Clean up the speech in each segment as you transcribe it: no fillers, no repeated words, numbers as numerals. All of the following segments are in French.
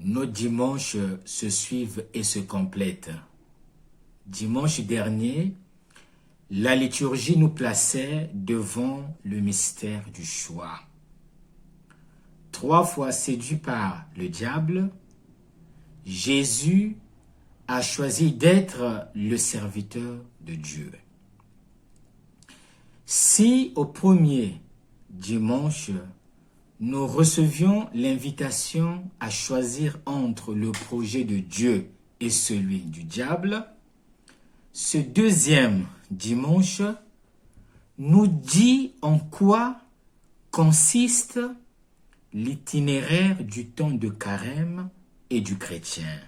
Nos dimanches se suivent et se complètent. Dimanche dernier, la liturgie nous plaçait devant le mystère du choix. 3 fois séduit par le diable, Jésus a choisi d'être le serviteur de Dieu. Si au premier dimanche, nous recevions l'invitation à choisir entre le projet de Dieu et celui du diable, ce deuxième dimanche nous dit en quoi consiste l'itinéraire du temps de carême et du chrétien.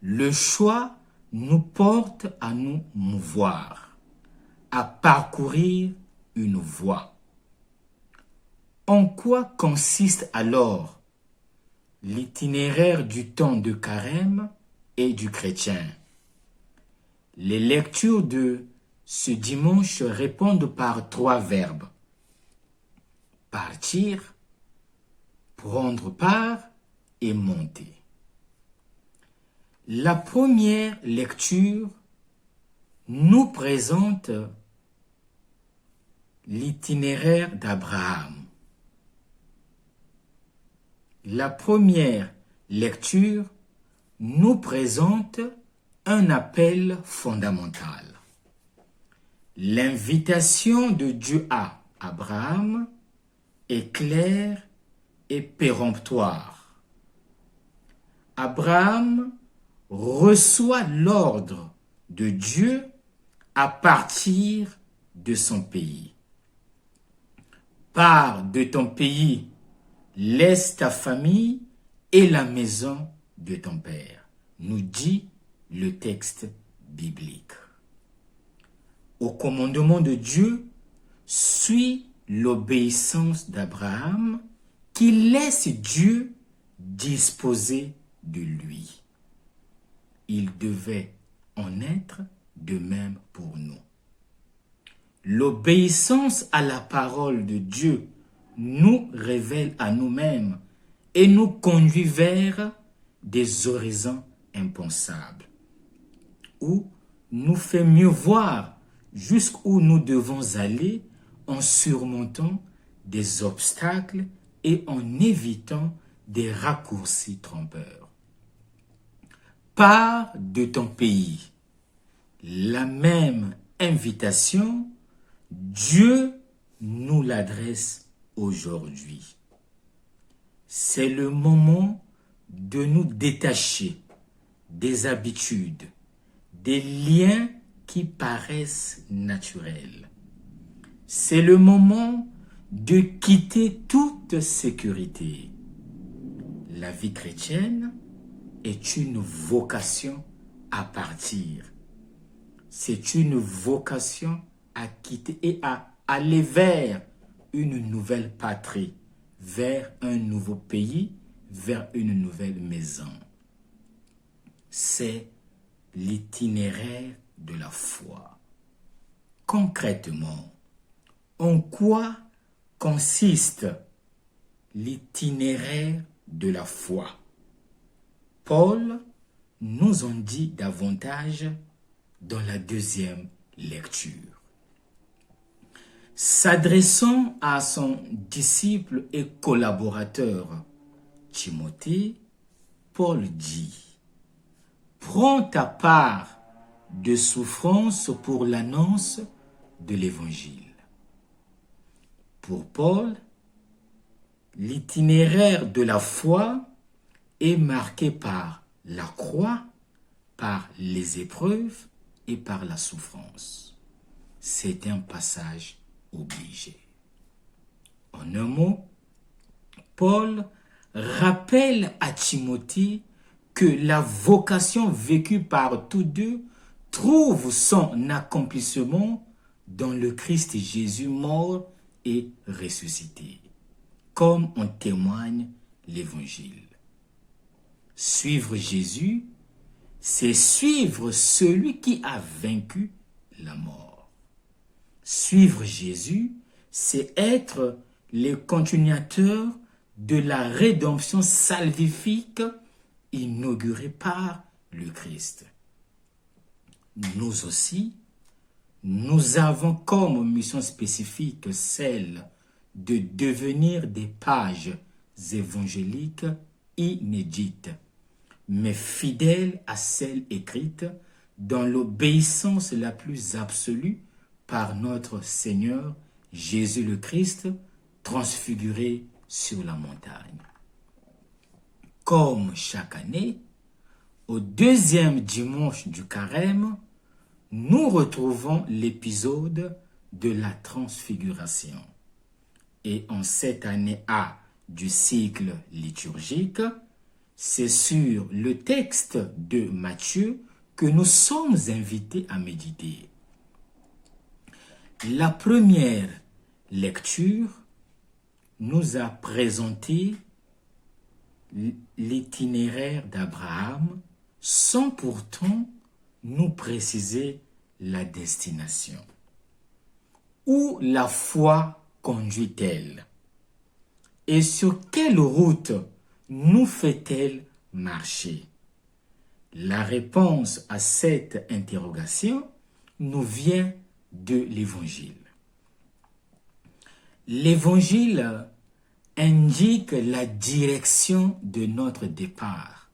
Le choix nous porte à nous mouvoir, à parcourir une voie. En quoi consiste alors l'itinéraire du temps de carême et du chrétien? Les lectures de ce dimanche répondent par 3 verbes. Partir, prendre part et monter. La première lecture nous présente l'itinéraire d'Abraham. La première lecture nous présente un appel fondamental. L'invitation de Dieu à Abraham est claire et péremptoire. Abraham reçoit l'ordre de Dieu à partir de son pays. Pars de ton pays, laisse ta famille et la maison de ton père, nous dit le texte biblique. Au commandement de Dieu suit l'obéissance d'Abraham qui laisse Dieu disposer de lui. Il devait en être de même pour nous. L'obéissance à la parole de Dieu nous révèle à nous-mêmes et nous conduit vers des horizons impensables, ou nous fait mieux voir jusqu'où nous devons aller en surmontant des obstacles et en évitant des raccourcis trompeurs. Pars de ton pays. La même invitation, Dieu nous l'adresse aujourd'hui. C'est le moment de nous détacher des habitudes, des liens qui paraissent naturels. C'est le moment de quitter toute sécurité. La vie chrétienne est une vocation à partir. C'est une vocation à quitter et à aller vers une nouvelle patrie, vers un nouveau pays, vers une nouvelle maison. C'est l'itinéraire de la foi. Concrètement, en quoi consiste l'itinéraire de la foi? Paul nous en dit davantage dans la deuxième lecture. S'adressant à son disciple et collaborateur Timothée, Paul dit: prends ta part de souffrance pour l'annonce de l'Évangile. Pour Paul, l'itinéraire de la foi est marqué par la croix, par les épreuves et par la souffrance. C'est un passage obligé. En un mot, Paul rappelle à Timothée que la vocation vécue par tous deux trouve son accomplissement dans le Christ Jésus mort et ressuscité, comme en témoigne l'Évangile. Suivre Jésus, c'est suivre celui qui a vaincu la mort. Suivre Jésus, c'est être les continuateurs de la rédemption salvifique inaugurée par le Christ. Nous aussi, nous avons comme mission spécifique celle de devenir des pages évangéliques inédites, mais fidèles à celles écrites dans l'obéissance la plus absolue par notre Seigneur Jésus le Christ, transfiguré sur la montagne. Comme chaque année, au deuxième dimanche du carême, nous retrouvons l'épisode de la transfiguration. Et en cette année A du cycle liturgique, c'est sur le texte de Matthieu que nous sommes invités à méditer. La première lecture nous a présenté l'itinéraire d'Abraham sans pourtant nous préciser la destination. Où la foi conduit-elle? Et sur quelle route nous fait-elle marcher? La réponse à cette interrogation nous vient de l'Évangile. L'Évangile indique la direction de notre départ,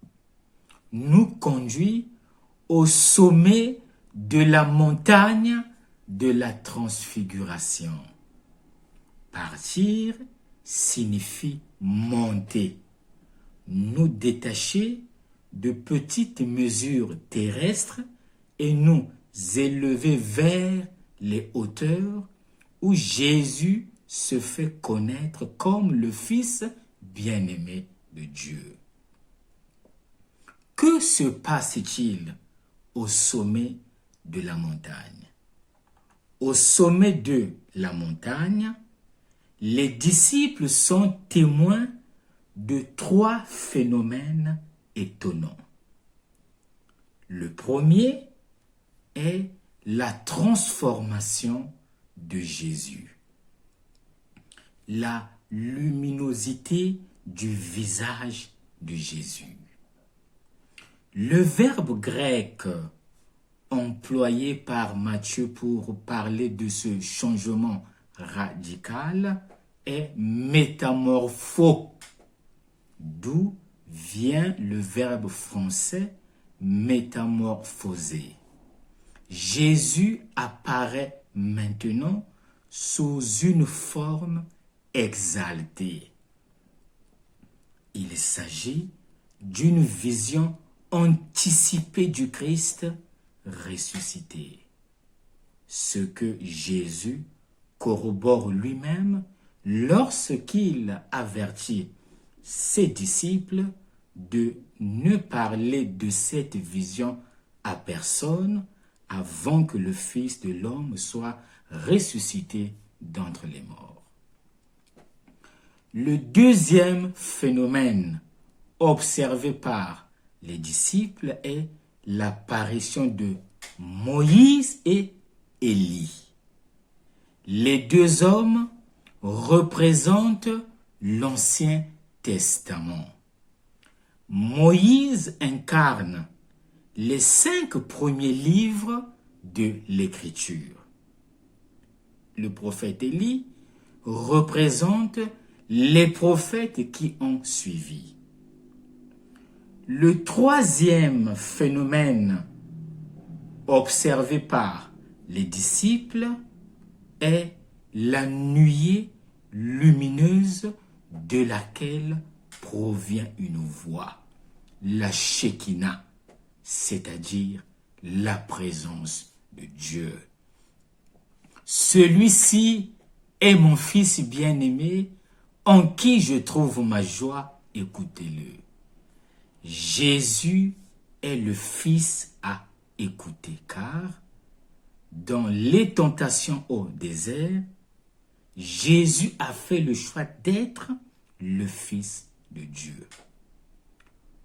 nous conduit au sommet de la montagne de la transfiguration. Partir signifie monter, nous détacher de petites mesures terrestres et nous élever vers les hauteurs où Jésus se fait connaître comme le Fils bien-aimé de Dieu. Que se passe-t-il au sommet de la montagne? Au sommet de la montagne, les disciples sont témoins de 3 phénomènes étonnants. Le premier est la transformation de Jésus. La luminosité du visage de Jésus. Le verbe grec employé par Matthieu pour parler de ce changement radical est métamorpho, d'où vient le verbe français métamorphoser. Jésus apparaît maintenant sous une forme exaltée. Il s'agit d'une vision anticipée du Christ ressuscité. Ce que Jésus corrobore lui-même lorsqu'il avertit ses disciples de ne parler de cette vision à personne avant que le Fils de l'homme soit ressuscité d'entre les morts. Le deuxième phénomène observé par les disciples est l'apparition de Moïse et Élie. Les 2 hommes représentent l'Ancien Testament. Moïse incarne les 5 premiers livres de l'Écriture. Le prophète Élie représente les prophètes qui ont suivi. Le troisième phénomène observé par les disciples est la nuée lumineuse de laquelle provient une voix, la Shekinah, c'est-à-dire la présence de Dieu. Celui-ci est mon Fils bien-aimé, en qui je trouve ma joie, écoutez-le. Jésus est le Fils à écouter, car dans les tentations au désert, Jésus a fait le choix d'être le Fils de Dieu.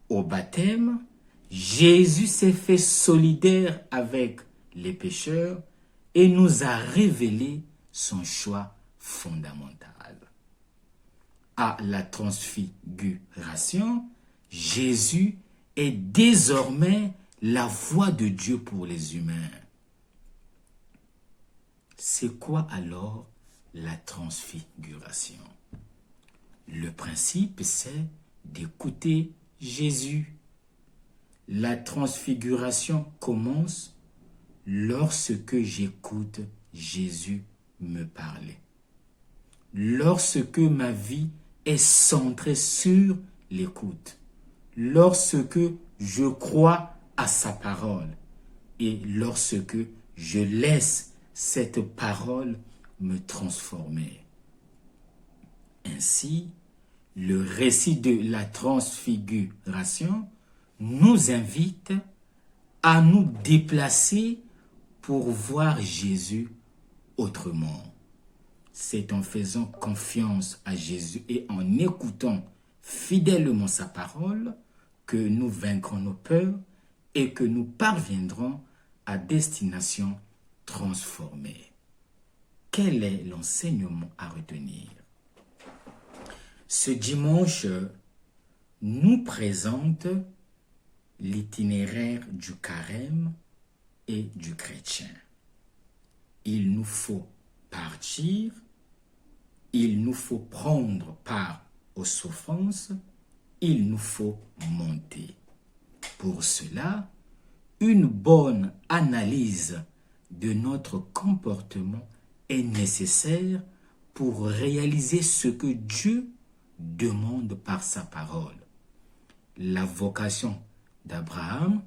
Au baptême, Jésus s'est fait solidaire avec les pécheurs et nous a révélé son choix fondamental. à la transfiguration, Jésus est désormais la voix de Dieu pour les humains. C'est quoi alors la transfiguration? Le principe, c'est d'écouter Jésus. La transfiguration commence lorsque j'écoute Jésus me parler. Lorsque ma vie est centrée sur l'écoute. Lorsque je crois à sa parole. Et lorsque je laisse cette parole me transformer. Ainsi, le récit de la transfiguration nous invite à nous déplacer pour voir Jésus autrement. C'est en faisant confiance à Jésus et en écoutant fidèlement sa parole que nous vaincrons nos peurs et que nous parviendrons à destination transformée. Quel est l'enseignement à retenir? Ce dimanche nous présente l'itinéraire du carême et du chrétien. Il nous faut partir, il nous faut prendre part aux souffrances, il nous faut monter. Pour cela, une bonne analyse de notre comportement est nécessaire pour réaliser ce que Dieu demande par sa parole. La vocation d'Abraham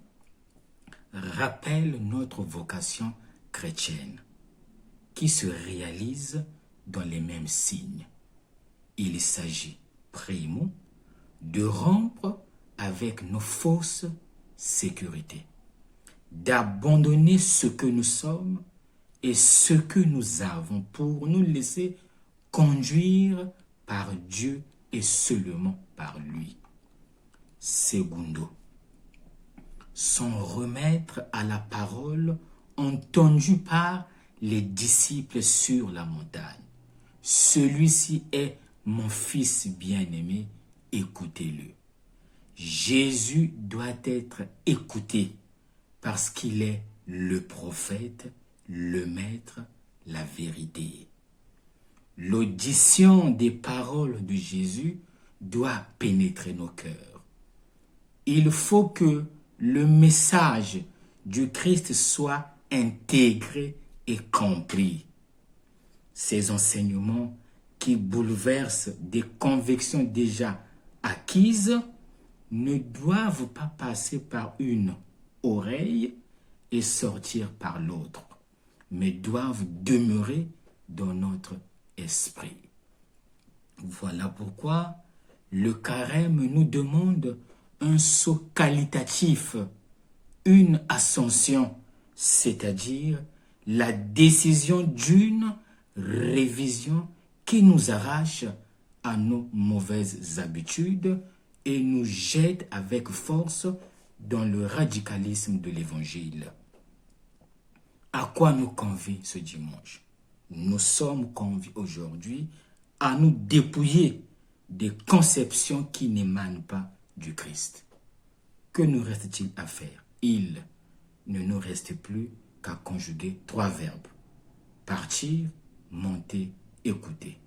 rappelle notre vocation chrétienne qui se réalise dans les mêmes signes. Il s'agit, primo, de rompre avec nos fausses sécurités, d'abandonner ce que nous sommes et ce que nous avons pour nous laisser conduire par Dieu et seulement par lui. Segundo, s'en remettre à la parole entendue par les disciples sur la montagne. Celui-ci est mon fils bien-aimé, écoutez-le. Jésus doit être écouté parce qu'il est le prophète, le maître, la vérité. L'audition des paroles de Jésus doit pénétrer nos cœurs. Il faut que le message du Christ soit intégré et compris. Ces enseignements qui bouleversent des convictions déjà acquises ne doivent pas passer par une oreille et sortir par l'autre, mais doivent demeurer dans notre esprit. Voilà pourquoi le carême nous demande un saut qualitatif, une ascension, c'est-à-dire la décision d'une révision qui nous arrache à nos mauvaises habitudes et nous jette avec force dans le radicalisme de l'Évangile. À quoi nous convie ce dimanche? Nous sommes conviés aujourd'hui à nous dépouiller des conceptions qui n'émanent pas du Christ. Que nous reste-t-il à faire? Il ne nous reste plus qu'à conjuguer 3 verbes. Partir, monter, écouter.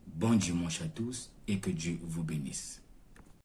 Bon dimanche à tous et que Dieu vous bénisse.